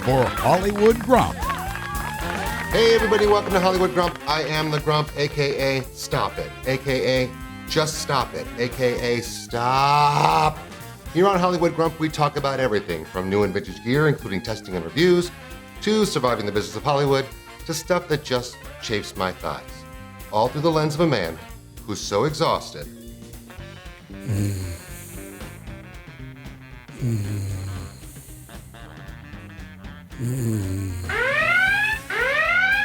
for Hollywood Grump. Hey everybody, welcome to Hollywood Grump. I am the Grump, aka Stop It, aka Just Stop It, aka Stop. Here on Hollywood Grump, we talk about everything from new and vintage gear, including testing and reviews, to surviving the business of Hollywood, to stuff that just chafes my thighs. All through the lens of a man who's so exhausted.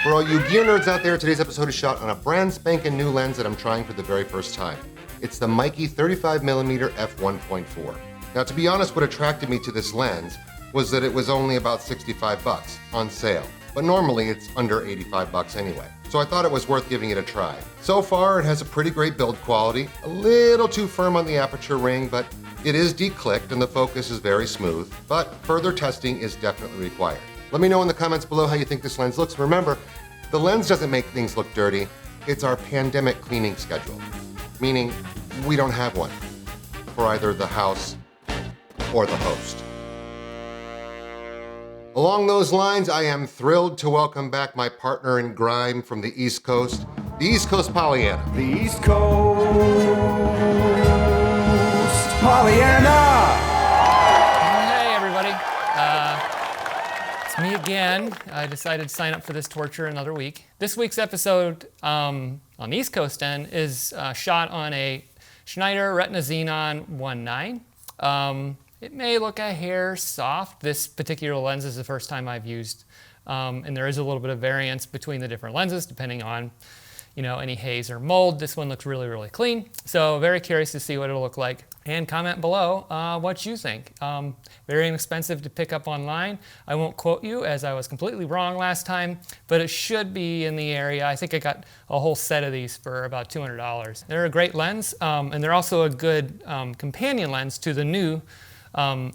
For all you gear nerds out there, today's episode is shot on a brand spanking new lens that I'm trying for the very first time. It's the Mikey 35mm f1.4. Now, to be honest, what attracted me to this lens was that it was only about 65 bucks on sale, but normally it's under 85 bucks anyway. So I thought it was worth giving it a try. So far, it has a pretty great build quality, a little too firm on the aperture ring, but it is declicked and the focus is very smooth, but further testing is definitely required. Let me know in the comments below how you think this lens looks. Remember, the lens doesn't make things look dirty. It's our pandemic cleaning schedule, meaning we don't have one for either the house or the host. Along those lines, I am thrilled to welcome back my partner in grime from the East Coast, the East Coast Pollyanna. The East Coast Pollyanna! Hey everybody, it's me again. I decided to sign up for this torture another week. This week's episode on the East Coast end is shot on a Schneider Retina Xenon 1.9. It may look a hair soft. This particular lens is the first time I've used, and there is a little bit of variance between the different lenses depending on, any haze or mold. This one looks really, really clean. So very curious to see what it'll look like. And comment below what you think. Very inexpensive to pick up online. I won't quote you as I was completely wrong last time, but it should be in the area. I think I got a whole set of these for about $200. They're a great lens, and they're also a good companion lens to the new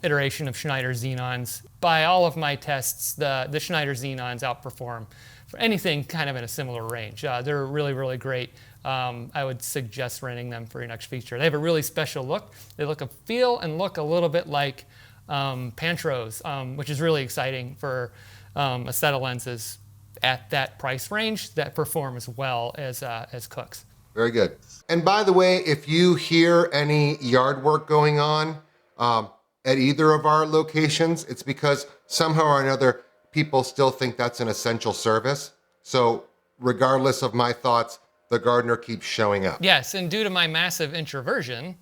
iteration of Schneider Xenons. By all of my tests, the Schneider Xenons outperform for anything kind of in a similar range. They're really, really great. I would suggest renting them for your next feature. They have a really special look. They feel and look a little bit like Pantros, which is really exciting for a set of lenses at that price range that perform as well as Cooks. Very good. And by the way, if you hear any yard work going on at either of our locations, it's because somehow or another, people still think that's an essential service. So regardless of my thoughts, the gardener keeps showing up. Yes, and due to my massive introversion,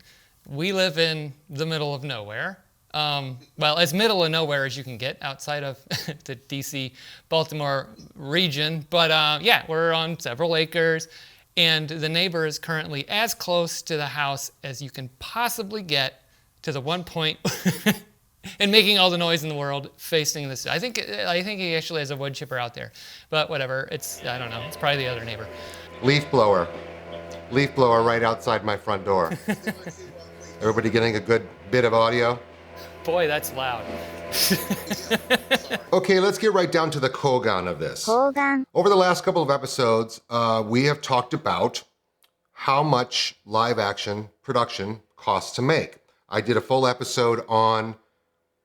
we live in the middle of nowhere. Well, as middle of nowhere as you can get outside of the DC, Baltimore region. But yeah, we're on several acres, and the neighbor is currently as close to the house as you can possibly get to the one point and making all the noise in the world facing this. I think he actually has a wood chipper out there, but whatever. I don't know. It's probably the other neighbor. Leaf blower right outside my front door. Everybody getting a good bit of audio? Boy, that's loud. Okay, let's get right down to the Kogan of this. Kogan. Over the last couple of episodes, we have talked about how much live action production costs to make. I did a full episode on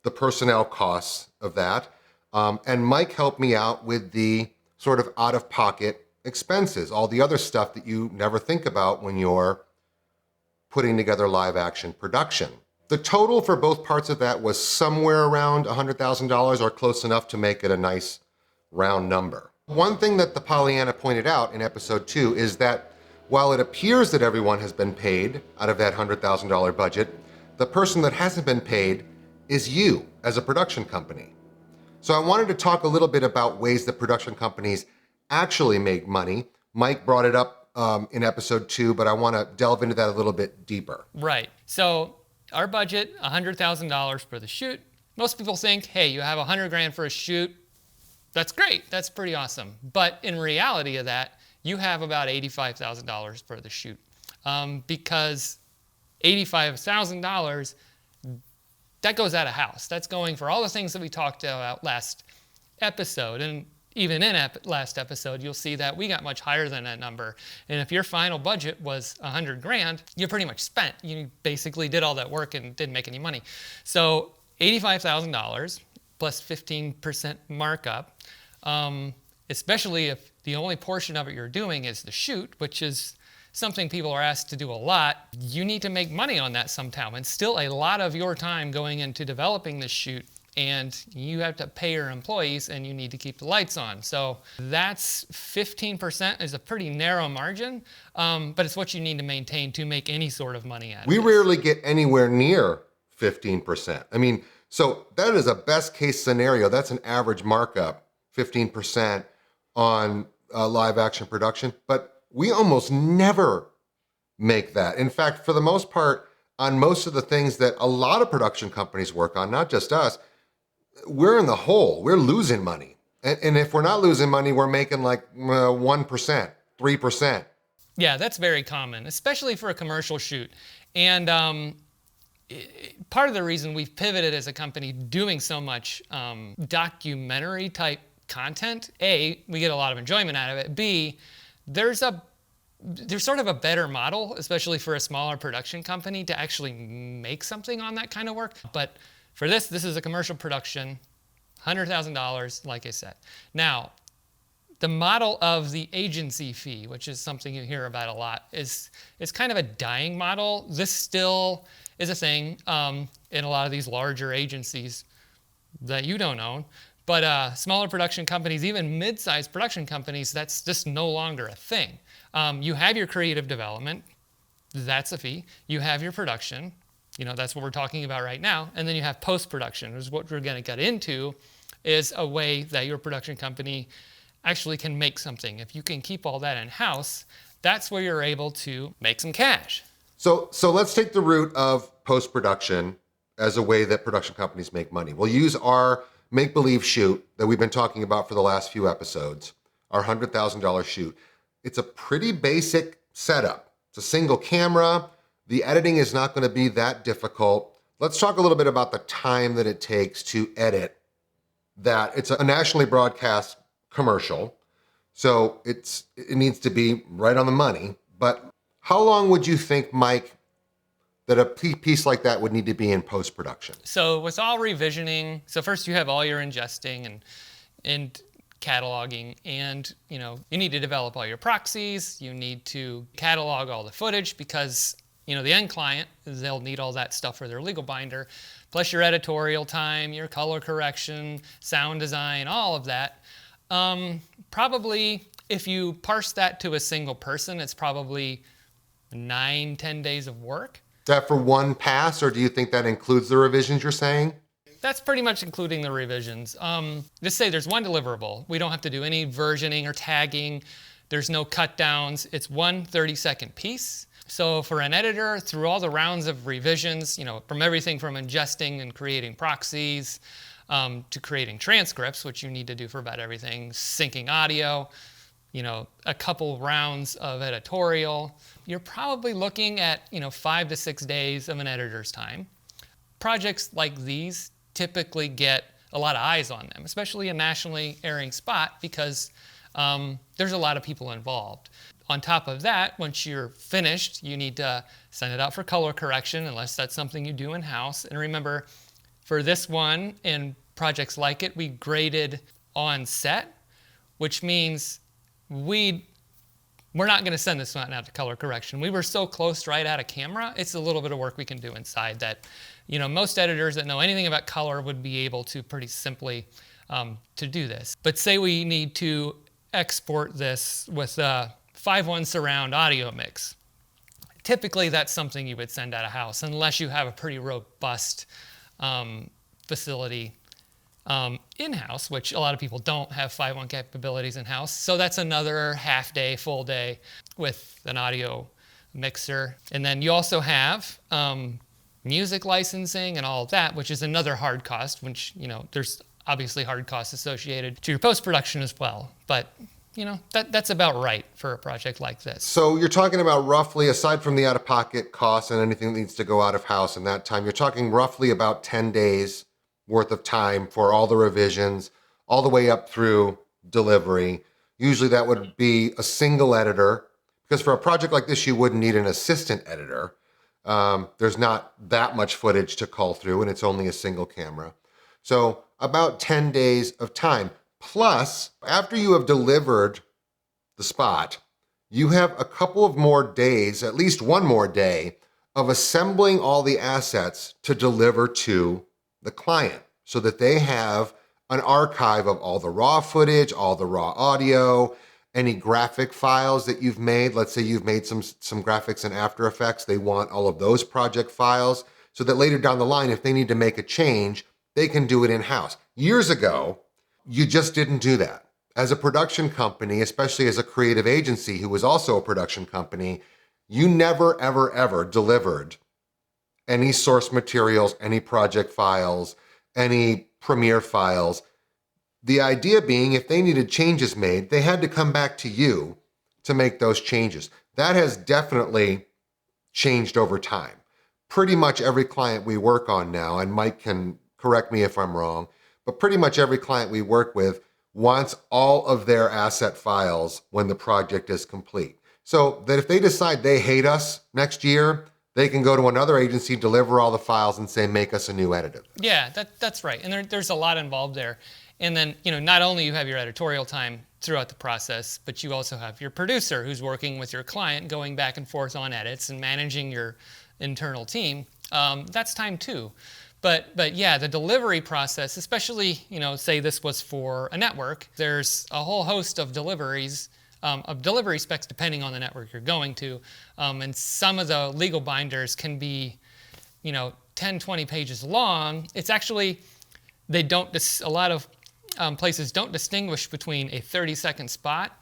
the personnel costs of that, and Mike helped me out with the sort of out-of-pocket expenses, all the other stuff that you never think about when you're putting together live action production. The total for both parts of that was somewhere around $100,000 or close enough to make it a nice round number. One thing that the Pollyanna pointed out in episode 2 is that while it appears that everyone has been paid out of that $100,000 budget, the person that hasn't been paid is you as a production company. So I wanted to talk a little bit about ways that production companies actually make money. Mike brought it up in episode 2, but I want to delve into that a little bit deeper. Right. So our budget, $100,000 for the shoot. Most people think, hey, you have $100,000 for a shoot. That's great. That's pretty awesome. But in reality of that, you have about $85,000 for the shoot, because $85,000, that goes out of house. That's going for all the things that we talked about last episode. And even in last episode, you'll see that we got much higher than that number. And if your final budget was $100,000, you're pretty much spent. You basically did all that work and didn't make any money. So $85,000 plus 15% markup, especially if the only portion of it you're doing is the shoot, which is something people are asked to do a lot. You need to make money on that sometime, and still a lot of your time going into developing this shoot, and you have to pay your employees and you need to keep the lights on. So that's 15% is a pretty narrow margin, but it's what you need to maintain to make any sort of money at it. We rarely get anywhere near 15%. I mean, so that is a best case scenario. That's an average markup, 15% on live action production, but we almost never make that. In fact, for the most part, on most of the things that a lot of production companies work on, not just us, we're in the hole. We're losing money. And if we're not losing money, we're making like 1%, 3%. Yeah, that's very common, especially for a commercial shoot. And part of the reason we've pivoted as a company doing so much documentary type content, A, we get a lot of enjoyment out of it. B, there's sort of a better model, especially for a smaller production company, to actually make something on that kind of work. But for this is a commercial production, $100,000, like I said. Now, the model of the agency fee, which is something you hear about a lot, is kind of a dying model. This still is a thing in a lot of these larger agencies that you don't own. But smaller production companies, even mid-sized production companies, that's just no longer a thing. You have your creative development, that's a fee. You have your production, that's what we're talking about right now. And then you have post-production, which is what we're gonna get into, is a way that your production company actually can make something. If you can keep all that in-house, that's where you're able to make some cash. So let's take the route of post-production as a way that production companies make money. We'll use our make-believe shoot that we've been talking about for the last few episodes, our $100,000 shoot. It's a pretty basic setup. It's a single camera. The editing is not going to be that difficult. Let's talk a little bit about the time that it takes to edit that. It's a nationally broadcast commercial, so it needs to be right on the money. But how long would you think, Mike, that a piece like that would need to be in post-production? So with all revisioning, so first you have all your ingesting and cataloging, and you need to develop all your proxies. You need to catalog all the footage because the end client, they'll need all that stuff for their legal binder, plus your editorial time, your color correction, sound design, all of that. Probably if you parse that to a single person, it's probably 9-10 days of work. That for one pass, or do you think that includes the revisions you're saying? That's pretty much including the revisions. Just say there's one deliverable. We don't have to do any versioning or tagging. There's no cut downs. It's one 30-second piece. So for an editor, through all the rounds of revisions, from everything from ingesting and creating proxies to creating transcripts, which you need to do for about everything, syncing audio, a couple rounds of editorial, you're probably looking at 5 to 6 days of an editor's time. Projects like these typically get a lot of eyes on them, especially a nationally airing spot, because there's a lot of people involved. On top of that, once you're finished, you need to send it out for color correction, unless that's something you do in-house. And remember, for this one and projects like it, we graded on set, which means we're not going to send this one out to color correction. We were so close right out of camera. It's a little bit of work we can do inside that, most editors that know anything about color would be able to pretty simply to do this. But say we need to export this with a 5.1 surround audio mix. Typically, that's something you would send out of house, unless you have a pretty robust facility in-house, which a lot of people don't have 5.1 capabilities in-house. So that's another half day, full day with an audio mixer. And then you also have music licensing and all of that, which is another hard cost, which, there's obviously hard costs associated to your post-production as well. But, that's about right for a project like this. So you're talking about roughly, aside from the out-of-pocket costs and anything that needs to go out of house in that time, you're talking roughly about 10 days worth of time for all the revisions, all the way up through delivery. Usually that would be a single editor, because for a project like this, you wouldn't need an assistant editor. There's not that much footage to cull through, and it's only a single camera. So about 10 days of time. Plus, after you have delivered the spot, you have a couple of more days, at least one more day, of assembling all the assets to deliver to the client so that they have an archive of all the raw footage, all the raw audio, any graphic files that you've made. Let's say you've made some graphics in After Effects. They want all of those project files so that later down the line, if they need to make a change, they can do it in-house. Years ago, you just didn't do that. As a production company, especially as a creative agency who was also a production company, you never, ever, ever delivered any source materials, any project files, any Premiere files. The idea being, if they needed changes made, they had to come back to you to make those changes. That has definitely changed over time. Pretty much every client we work on now, and Mike can correct me if I'm wrong, but pretty much every client we work with wants all of their asset files when the project is complete. So that if they decide they hate us next year, they can go to another agency, deliver all the files, and say, make us a new editor. Yeah, that's right. And there's a lot involved there. And then, not only you have your editorial time throughout the process, but you also have your producer who's working with your client, going back and forth on edits and managing your internal team. That's time too. But yeah, the delivery process, especially, say this was for a network, there's a whole host of delivery specs depending on the network you're going to. And some of the legal binders can be, 10, 20 pages long. It's actually, a lot of places don't distinguish between a 30-second spot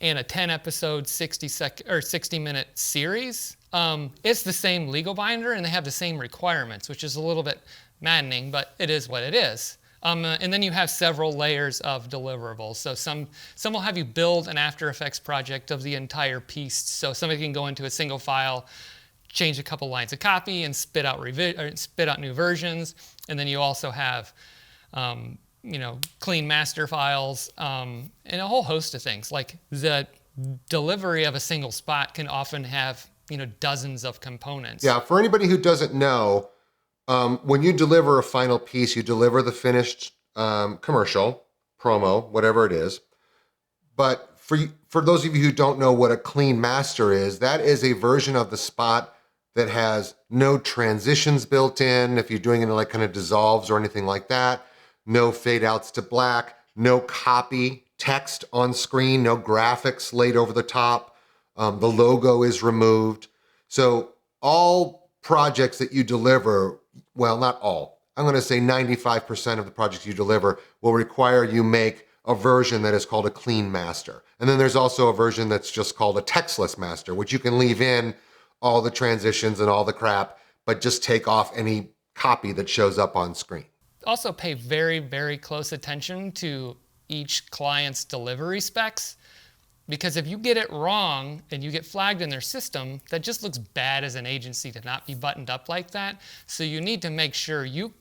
and a 10-episode, 60-minute series. It's the same legal binder and they have the same requirements, which is a little bit maddening, but it is what it is. And then you have several layers of deliverables. So some will have you build an After Effects project of the entire piece. So somebody can go into a single file, change a couple lines of copy, and spit out new versions. And then you also have clean master files, and a whole host of things. Like the delivery of a single spot can often have dozens of components. Yeah, for anybody who doesn't know, when you deliver a final piece, you deliver the finished commercial, promo, whatever it is. But for those of you who don't know what a clean master is, that is a version of the spot that has no transitions built in, if you're doing it like kind of dissolves or anything like that, no fade outs to black, no copy text on screen, no graphics laid over the top. The logo is removed. So all projects that you deliver, well, not all, I'm going to say 95% of the projects you deliver will require you make a version that is called a clean master. And then there's also a version that's just called a textless master, which you can leave in all the transitions and all the crap, but just take off any copy that shows up on screen. Also pay very, very close attention to each client's delivery specs, because if you get it wrong and you get flagged in their system, that just looks bad as an agency to not be buttoned up like that. So you need to make sure you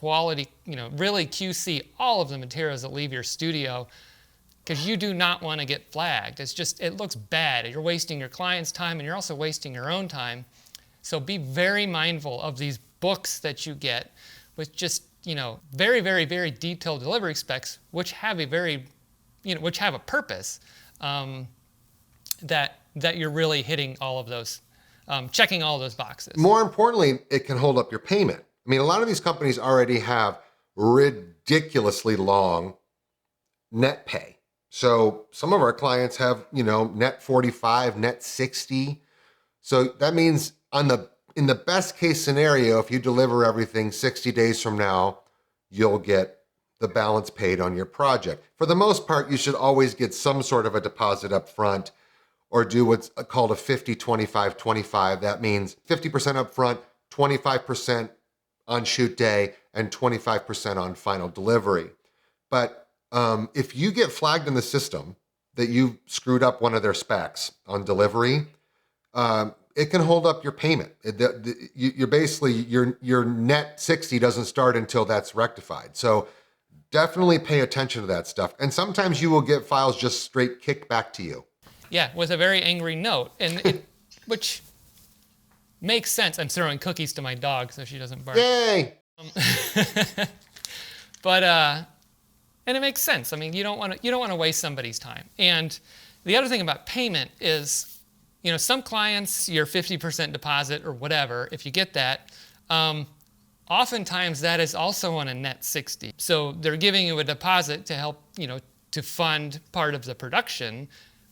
really QC all of the materials that leave your studio, because you do not want to get flagged. It looks bad. You're wasting your client's time and you're also wasting your own time. So be very mindful of these books that you get with just, very, very, very detailed delivery specs, which have a purpose, that you're really hitting all of those, checking all of those boxes. More importantly, it can hold up your payment. I mean, a lot of these companies already have ridiculously long net pay. So some of our clients have, net 45, net 60. So that means in the best case scenario, if you deliver everything 60 days from now, you'll get the balance paid on your project. For the most part, you should always get some sort of a deposit up front, or do what's called a 50-25-25. That means 50% up front, 25% on shoot day, and 25% on final delivery. But if you get flagged in the system that you screwed up one of their specs on delivery, it can hold up your payment. You're basically, your net 60 doesn't start until that's rectified. So definitely pay attention to that stuff. And sometimes you will get files just straight kicked back to you. Yeah, with a very angry note, which makes sense. I'm throwing cookies to my dog so she doesn't bark. Yay! But and it makes sense. I mean, you don't want to waste somebody's time. And the other thing about payment is, some clients, your 50% deposit or whatever, if you get that, oftentimes that is also on a net 60. So they're giving you a deposit to help, to fund part of the production,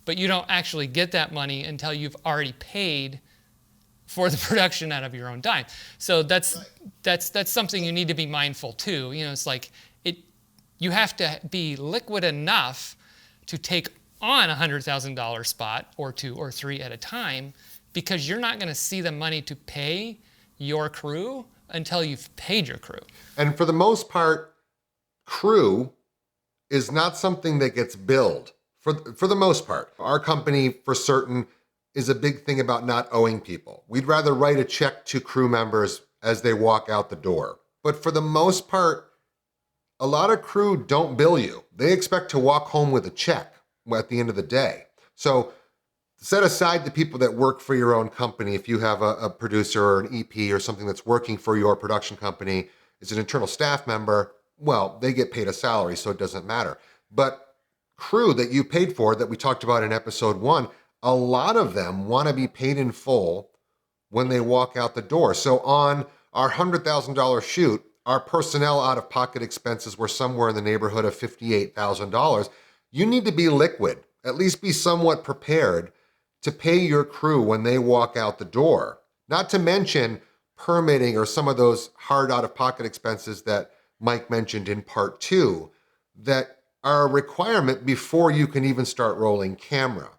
but you don't actually get that money until you've already paid for the production out of your own dime. So that's something you need to be mindful too. It's like you have to be liquid enough to take on a $100,000 spot or 2 or 3 at a time, because you're not going to see the money to pay your crew until you've paid your crew. And for the most part, crew is not something that gets billed for the most part. Our company, for certain, is a big thing about not owing people. We'd rather write a check to crew members as they walk out the door. But for the most part, a lot of crew don't bill you. They expect to walk home with a check at the end of the day. So set aside the people that work for your own company. If you have a producer or an EP or something that's working for your production company, is an internal staff member, well, they get paid a salary, so it doesn't matter. But crew that you paid for, that we talked about in episode 1, a lot of them want to be paid in full when they walk out the door. So on our $100,000 shoot, our personnel out-of-pocket expenses were somewhere in the neighborhood of $58,000. You need to be liquid, at least be somewhat prepared to pay your crew when they walk out the door. Not to mention permitting or some of those hard out-of-pocket expenses that Mike mentioned in part 2 that are a requirement before you can even start rolling camera.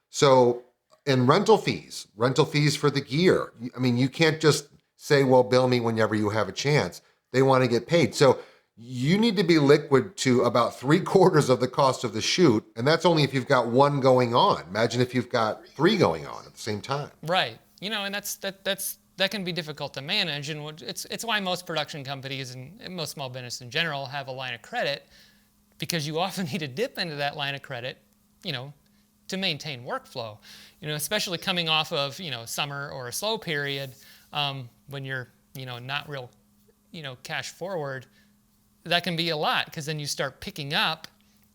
So, and rental fees for the gear. I mean, you can't just say, well, bill me whenever you have a chance. They want to get paid. So you need to be liquid to about 3/4 of the cost of the shoot. And that's only if you've got one going on. Imagine if you've got 3 going on at the same time. Right. And that can be difficult to manage. And it's why most production companies and most small business in general have a line of credit, because you often need to dip into that line of credit, to maintain workflow, especially coming off of, summer or a slow period, when you're, not real, cash forward. That can be a lot, because then you start picking up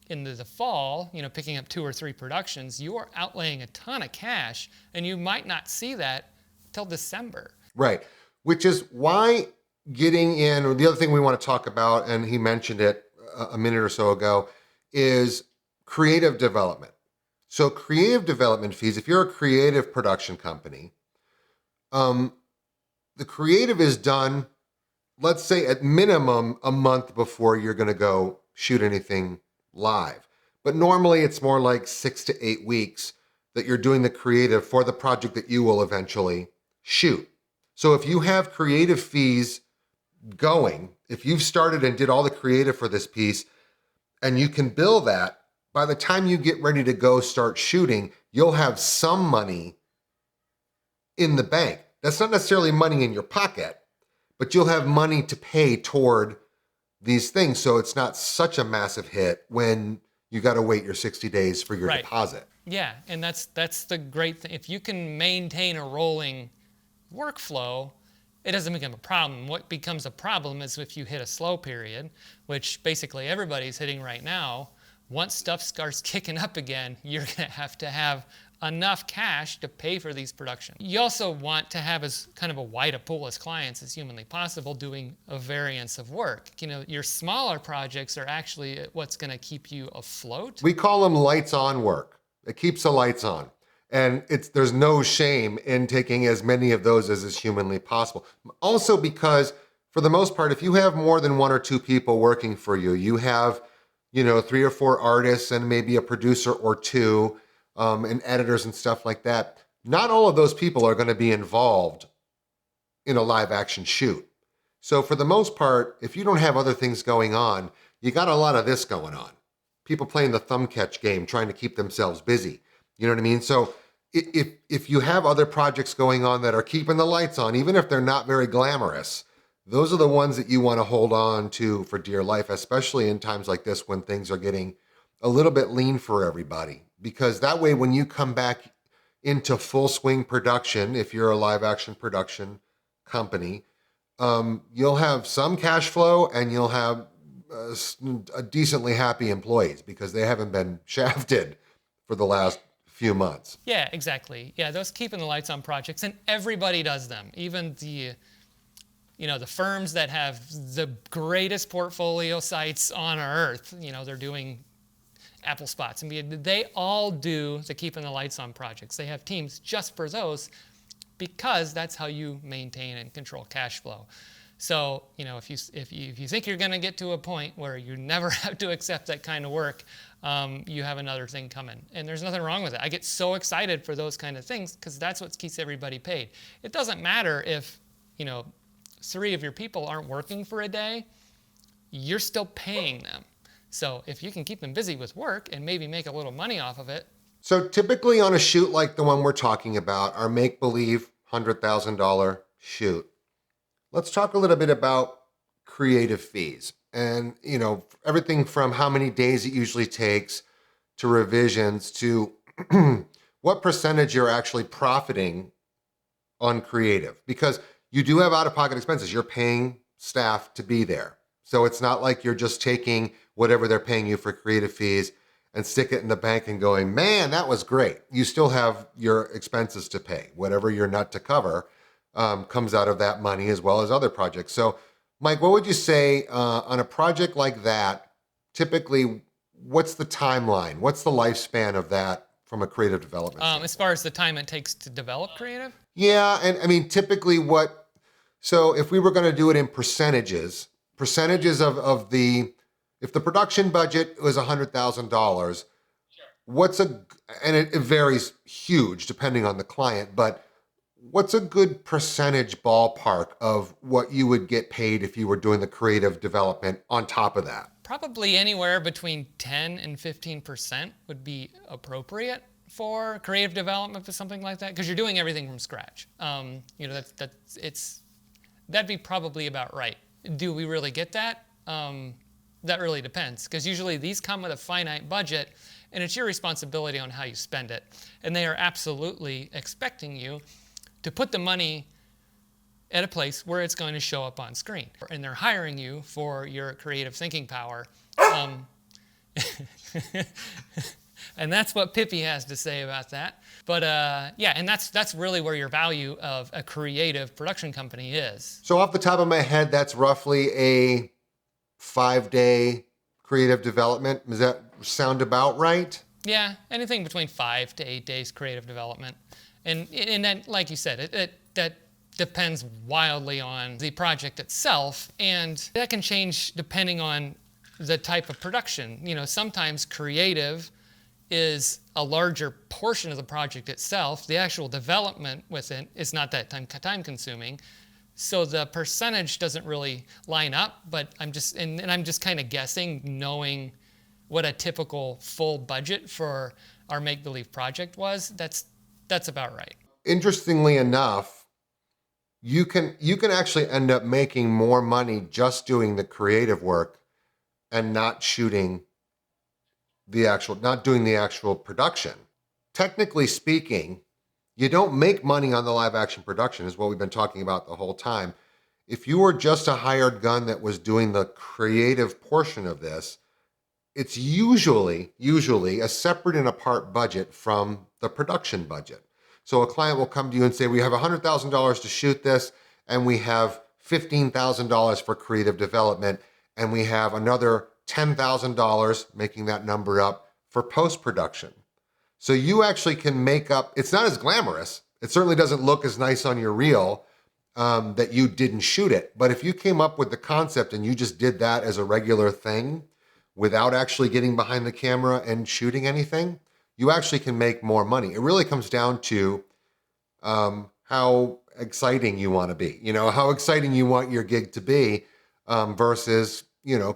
into the fall, picking up 2 or 3 productions. You are outlaying a ton of cash, and you might not see that till December. Right, which is why getting in, or the other thing we want to talk about, and he mentioned it a minute or so ago, is creative development. So creative development fees, if you're a creative production company, the creative is done, let's say at minimum a month before you're going to go shoot anything live. But normally it's more like 6 to 8 weeks that you're doing the creative for the project that you will eventually shoot. So if you have creative fees going, if you've started and did all the creative for this piece and you can bill that, by the time you get ready to go start shooting, you'll have some money in the bank. That's not necessarily money in your pocket, but you'll have money to pay toward these things. So it's not such a massive hit when you got to wait your 60 days for your deposit. Yeah, and that's the great thing. If you can maintain a rolling workflow, it doesn't become a problem. What becomes a problem is if you hit a slow period, which basically everybody's hitting right now. Once stuff starts kicking up again, you're going to have enough cash to pay for these productions. You also want to have as kind of a wide a pool as clients as humanly possible doing a variance of work. Your smaller projects are actually what's going to keep you afloat. We call them lights on work. It keeps the lights on. And there's no shame in taking as many of those as is humanly possible. Also because for the most part, if you have more than 1 or 2 people working for you, you have 3 or 4 artists and maybe a producer or 2, and editors and stuff like that. Not all of those people are going to be involved in a live action shoot. So for the most part, if you don't have other things going on, you got a lot of this going on. People playing the thumb catch game, trying to keep themselves busy. You know what I mean? So if you have other projects going on that are keeping the lights on, even if they're not very glamorous, those are the ones that you want to hold on to for dear life, especially in times like this when things are getting a little bit lean for everybody. Because that way, when you come back into full swing production, if you're a live action production company, you'll have some cash flow and you'll have decently happy employees because they haven't been shafted for the last few months. Yeah, exactly. Yeah, those keeping the lights on projects, and everybody does them. Even the firms that have the greatest portfolio sites on earth, they're doing Apple spots, and they all do the keeping the lights on projects. They have teams just for those because that's how you maintain and control cash flow. So, if you think you're going to get to a point where you never have to accept that kind of work, you have another thing coming. And there's nothing wrong with it. I get so excited for those kind of things because that's what keeps everybody paid. It doesn't matter if, 3 of your people aren't working for a day, you're still paying them. So if you can keep them busy with work and maybe make a little money off of it. So typically on a shoot like the one we're talking about, our make-believe $100,000 shoot, let's talk a little bit about creative fees and, everything from how many days it usually takes to revisions to what percentage you're actually profiting on creative, because you do have out-of-pocket expenses. You're paying staff to be there. So it's not like you're just taking whatever they're paying you for creative fees and stick it in the bank and going, man, that was great. You still have your expenses to pay. Whatever your nut to cover comes out of that money as well as other projects. So Mike, what would you say on a project like that, typically, what's the timeline? What's the lifespan of that from a creative development standpoint? As far as the time it takes to develop creative? Yeah, and typically so if we were going to do it in percentages of the, if the production budget was $100,000, and it varies huge depending on the client, but what's a good percentage ballpark of what you would get paid if you were doing the creative development on top of that? Probably anywhere between 10 and 15% would be appropriate for creative development for something like that, because you're doing everything from scratch. That'd be probably about right. Do we really get that? That really depends, because usually these come with a finite budget, and it's your responsibility on how you spend it. And they are absolutely expecting you to put the money at a place where it's going to show up on screen. And they're hiring you for your creative thinking power. And that's what Pippi has to say about that. But yeah, and that's really where your value of a creative production company is. So off the top of my head, that's roughly a 5-day creative development. Does that sound about right? Yeah, anything between 5 to 8 days creative development. And then, like you said, that depends wildly on the project itself, and that can change depending on the type of production. Sometimes creative is a larger portion of the project itself. The actual development with it is not that time consuming. So the percentage doesn't really line up, but I'm just kind of guessing, knowing what a typical full budget for our make-believe project was. That's about right. Interestingly enough, you can actually end up making more money just doing the creative work and not doing the actual production. Technically speaking, you don't make money on the live action production, is what we've been talking about the whole time. If you were just a hired gun that was doing the creative portion of this, it's usually a separate and apart budget from the production budget. So a client will come to you and say, we have $100,000 to shoot this, and we have $15,000 for creative development, and we have another $10,000, making that number up, for post-production. So you actually can make up, it's not as glamorous. It certainly doesn't look as nice on your reel that you didn't shoot it. But if you came up with the concept and you just did that as a regular thing without actually getting behind the camera and shooting anything, you actually can make more money. It really comes down to how exciting you want to be, how exciting you want your gig to be versus,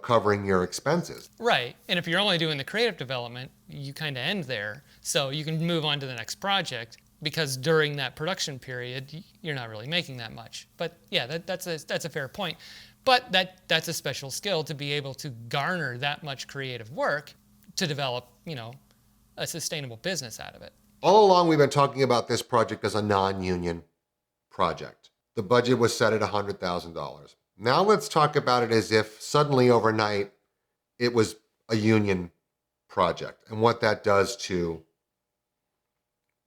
covering your expenses. Right. And if you're only doing the creative development, you kind of end there. So you can move on to the next project, because during that production period, you're not really making that much. But yeah, that's a fair point. But that's a special skill to be able to garner that much creative work to develop, a sustainable business out of it. All along, we've been talking about this project as a non-union project. The budget was set at $100,000. Now let's talk about it as if suddenly overnight, it was a union project and what that does to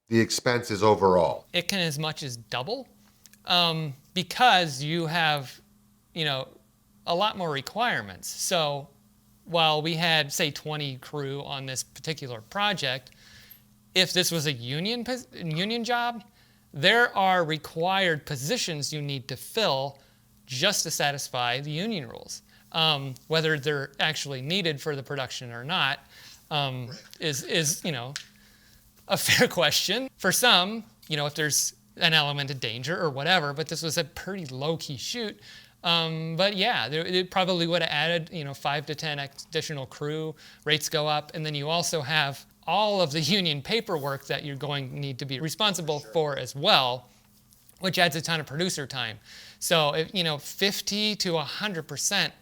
the expenses overall. It can as much as double because you have, a lot more requirements. So while we had, say, 20 crew on this particular project, if this was a union job, there are required positions you need to fill just to satisfy the union rules. Whether they're actually needed for the production or not is a fair question. For some, if there's an element of danger or whatever, but this was a pretty low-key shoot. But yeah, it probably would have added, 5 to 10 additional crew, rates go up, and then you also have all of the union paperwork that you're going to need to be responsible for as well, which adds a ton of producer time. So, 50 to 100%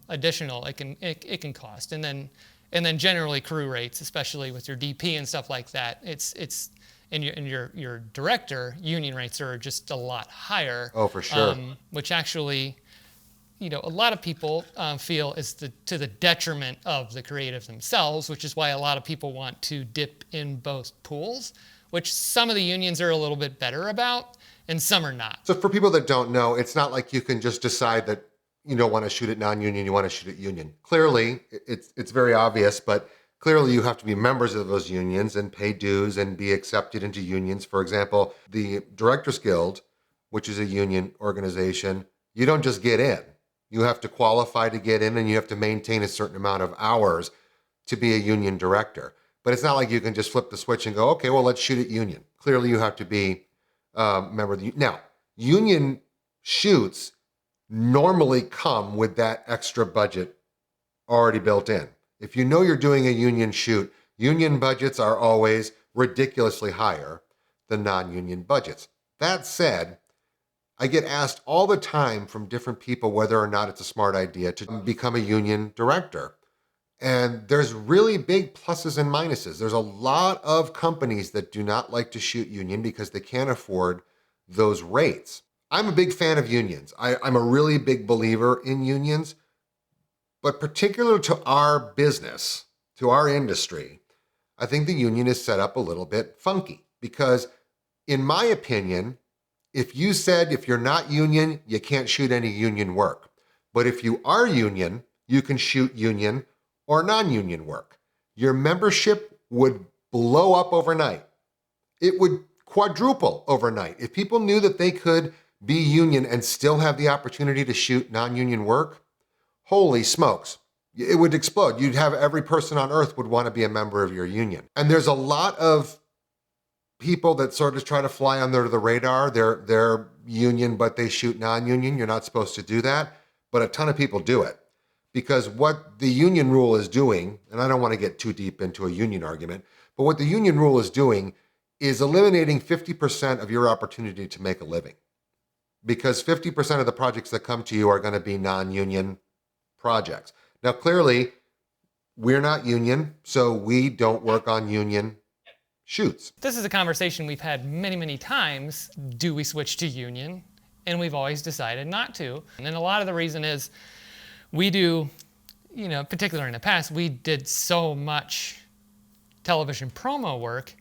additional it can cost, and then generally crew rates, especially with your DP and stuff like that, it's and your director union rates are just a lot higher. Oh, for sure. Which actually, a lot of people feel is to the detriment of the creative themselves, which is why a lot of people want to dip in both pools, which some of the unions are a little bit better about, and some are not. So for people that don't know, it's not like you can just decide that you don't want to shoot at non-union, you want to shoot at union. Clearly, it's very obvious, but clearly you have to be members of those unions and pay dues and be accepted into unions. For example, the Directors Guild, which is a union organization, you don't just get in. You have to qualify to get in, and you have to maintain a certain amount of hours to be a union director. But it's not like you can just flip the switch and go, okay, well, let's shoot at union. Clearly you have to be a member of the union. Now, union shoots normally come with that extra budget already built in. If you know you're doing a union shoot, union budgets are always ridiculously higher than non-union budgets. That said, I get asked all the time from different people whether or not it's a smart idea to become a union director. And there's really big pluses and minuses. There's a lot of companies that do not like to shoot union because they can't afford those rates. I'm a big fan of unions. I'm a really big believer in unions, but particular to our business, to our industry, I think the union is set up a little bit funky because, in my opinion, if you said if you're not union, you can't shoot any union work. But if you are union, you can shoot union or non-union work. Your membership would blow up overnight. It would quadruple overnight. If people knew that they could be union and still have the opportunity to shoot non-union work, holy smokes, it would explode. You'd have every person on earth would want to be a member of your union. And there's a lot of people that sort of try to fly under the radar. They're union, but they shoot non-union. You're not supposed to do that. But a ton of people do it because what the union rule is doing, and I don't want to get too deep into a union argument, but what the union rule is doing is eliminating 50% of your opportunity to make a living. Because 50% of the projects that come to you are going to be non-union projects. Now, clearly, we're not union, so we don't work on union shoots. This is a conversation we've had many, many times. Do we switch to union? And we've always decided not to. And then a lot of the reason is we do, particularly in the past, we did so much television promo work.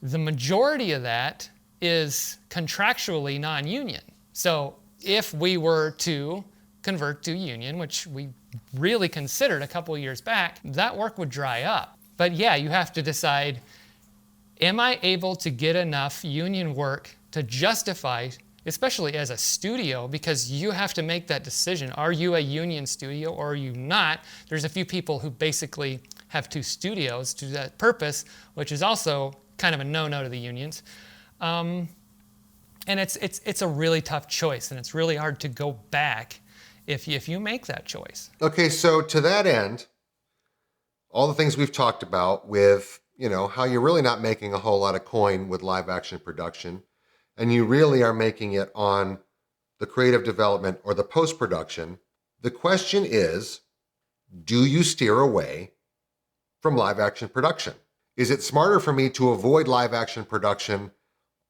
The majority of that is contractually non-union. So if we were to convert to union, which we really considered a couple of years back, that work would dry up. But yeah, you have to decide, am I able to get enough union work to justify, especially as a studio, because you have to make that decision. Are you a union studio or are you not? There's a few people who basically have 2 studios to that purpose, which is also kind of a no-no to the unions. And it's a really tough choice, and it's really hard to go back if you make that choice. Okay, so to that end, all the things we've talked about with, how you're really not making a whole lot of coin with live action production, and you really are making it on the creative development or the post-production, the question is, do you steer away from live action production? Is it smarter for me to avoid live action production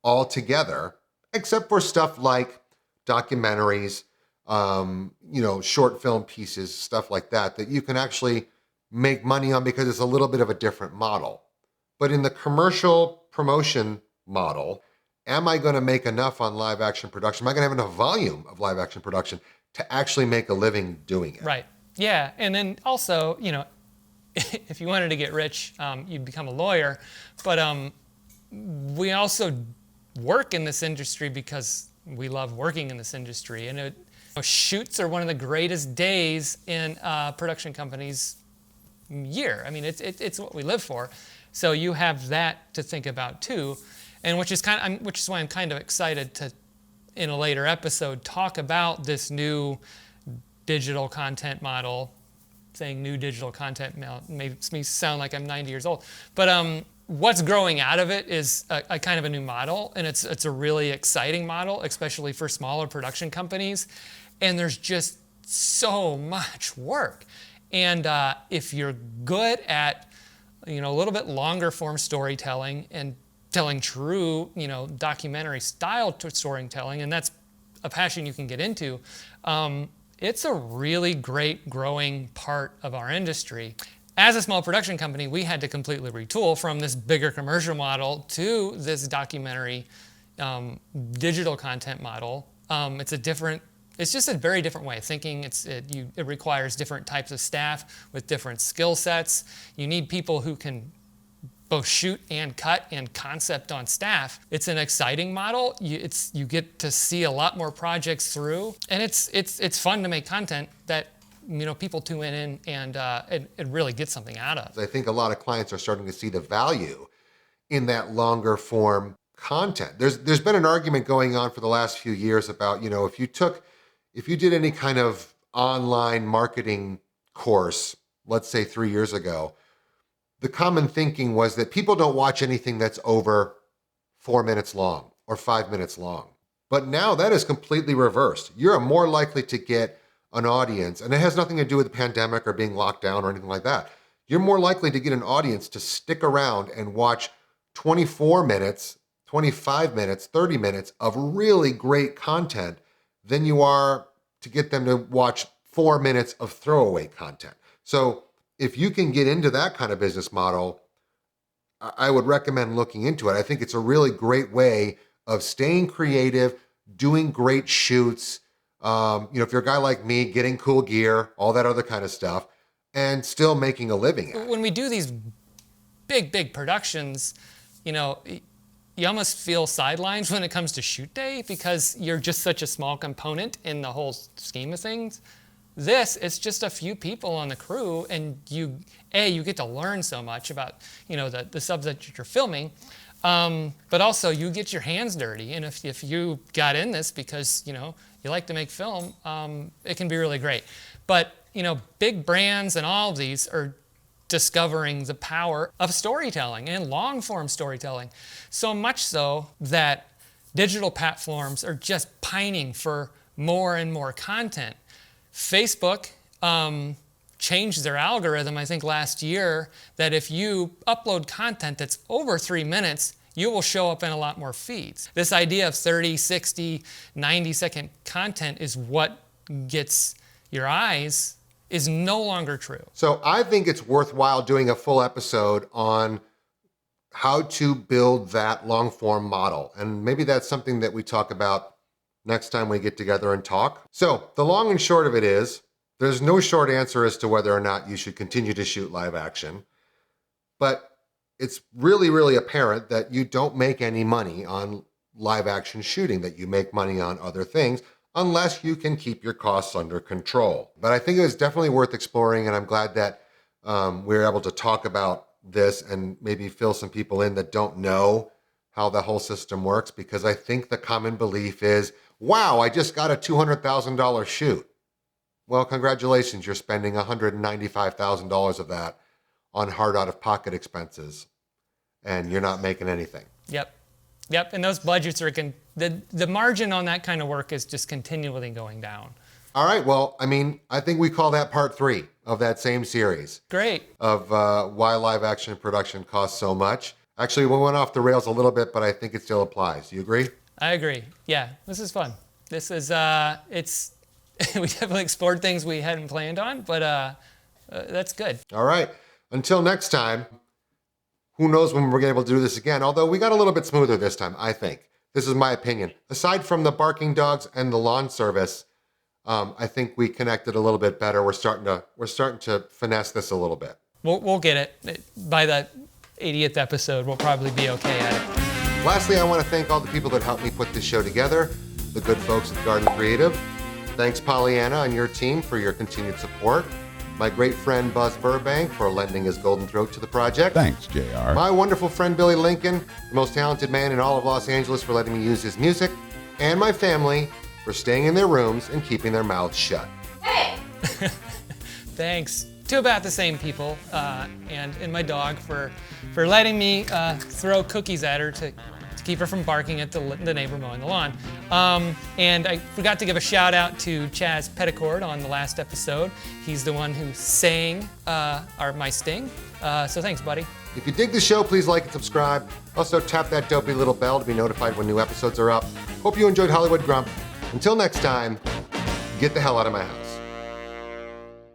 altogether, except for stuff like documentaries, short film pieces, stuff like that, that you can actually make money on because it's a little bit of a different model. But in the commercial promotion model, am I going to make enough on live action production? Am I going to have enough volume of live action production to actually make a living doing it? Right. Yeah. And then also, if you wanted to get rich, you'd become a lawyer. But we also work in this industry because we love working in this industry. And shoots are one of the greatest days in a production company's year. I mean, it's what we live for. So you have that to think about too, and which is why I'm kind of excited to, in a later episode, talk about this new digital content model. Saying new digital content model makes me sound like I'm 90 years old, but what's growing out of it is a kind of a new model, and it's a really exciting model, especially for smaller production companies. And there's just so much work. And if you're good at, a little bit longer form storytelling and telling true, documentary style storytelling, and that's a passion you can get into, it's a really great growing part of our industry. As a small production company, we had to completely retool from this bigger commercial model to this documentary digital content model. It's just a very different way of thinking. It requires different types of staff with different skill sets. You need people who can both shoot and cut and concept on staff. It's an exciting model. You get to see a lot more projects through, and it's fun to make content that people tune in and it really gets something out of. I think a lot of clients are starting to see the value in that longer form content. There's been an argument going on for the last few years about, if you did any kind of online marketing course, let's say 3 years ago, the common thinking was that people don't watch anything that's over 4 minutes long or 5 minutes long. But now that is completely reversed. You're more likely to get an audience, and it has nothing to do with the pandemic or being locked down or anything like that. You're more likely to get an audience to stick around and watch 24 minutes, 25 minutes, 30 minutes of really great content than you are to get them to watch 4 minutes of throwaway content. So if you can get into that kind of business model, I would recommend looking into it. I think it's a really great way of staying creative, doing great shoots. If you're a guy like me, getting cool gear, all that other kind of stuff, and still making a living at it. When we do these big productions, you almost feel sidelines when it comes to shoot day because you're just such a small component in the whole scheme of things. It's just a few people on the crew, and you get to learn so much about, the subject that you're filming, but also you get your hands dirty. And if you got in this because, you like to make film, it can be really great. But, big brands and all of these are discovering the power of storytelling and long-form storytelling. So much so that digital platforms are just pining for more and more content. Facebook changed their algorithm, I think last year, that if you upload content that's over 3 minutes, you will show up in a lot more feeds. This idea of 30, 60, 90-second content is what gets your eyes is no longer true. So I think it's worthwhile doing a full episode on how to build that long form model. And maybe that's something that we talk about next time we get together and talk. So the long and short of it is, there's no short answer as to whether or not you should continue to shoot live action. But it's really, really apparent that you don't make any money on live action shooting, that you make money on other things, unless you can keep your costs under control. But I think it was definitely worth exploring, and I'm glad that we were able to talk about this and maybe fill some people in that don't know how the whole system works, because I think the common belief is, wow, I just got a $200,000 shoot. Well, congratulations, you're spending $195,000 of that on hard out-of-pocket expenses, and you're not making anything. Yep, and those budgets are, the margin on that kind of work is just continually going down. All right, well, I think we call that part 3 of that same series. Great. Of why live action production costs so much. Actually, we went off the rails a little bit, but I think it still applies. Do you agree? I agree. Yeah, this is fun. This is, we definitely explored things we hadn't planned on, but that's good. All right. Until next time, who knows when we're going to be able to do this again, although we got a little bit smoother this time, I think. This is my opinion. Aside from the barking dogs and the lawn service, I think we connected a little bit better. We're starting to finesse this a little bit. We'll get it. By the 80th episode, we'll probably be okay at it. Lastly, I want to thank all the people that helped me put this show together, the good folks at Garden Creative. Thanks, Pollyanna, and your team for your continued support. My great friend Buzz Burbank for lending his golden throat to the project. Thanks, JR. My wonderful friend Billy Lincoln, the most talented man in all of Los Angeles, for letting me use his music. And my family for staying in their rooms and keeping their mouths shut. Hey! Thanks to about the same people, and my dog for letting me throw cookies at her to keep her from barking at the neighbor mowing the lawn. And I forgot to give a shout out to Chaz Petticord on the last episode. He's the one who sang my sting. So thanks, buddy. If you dig the show, please like and subscribe. Also, tap that dopey little bell to be notified when new episodes are up. Hope you enjoyed Hollywood Grump. Until next time, get the hell out of my house.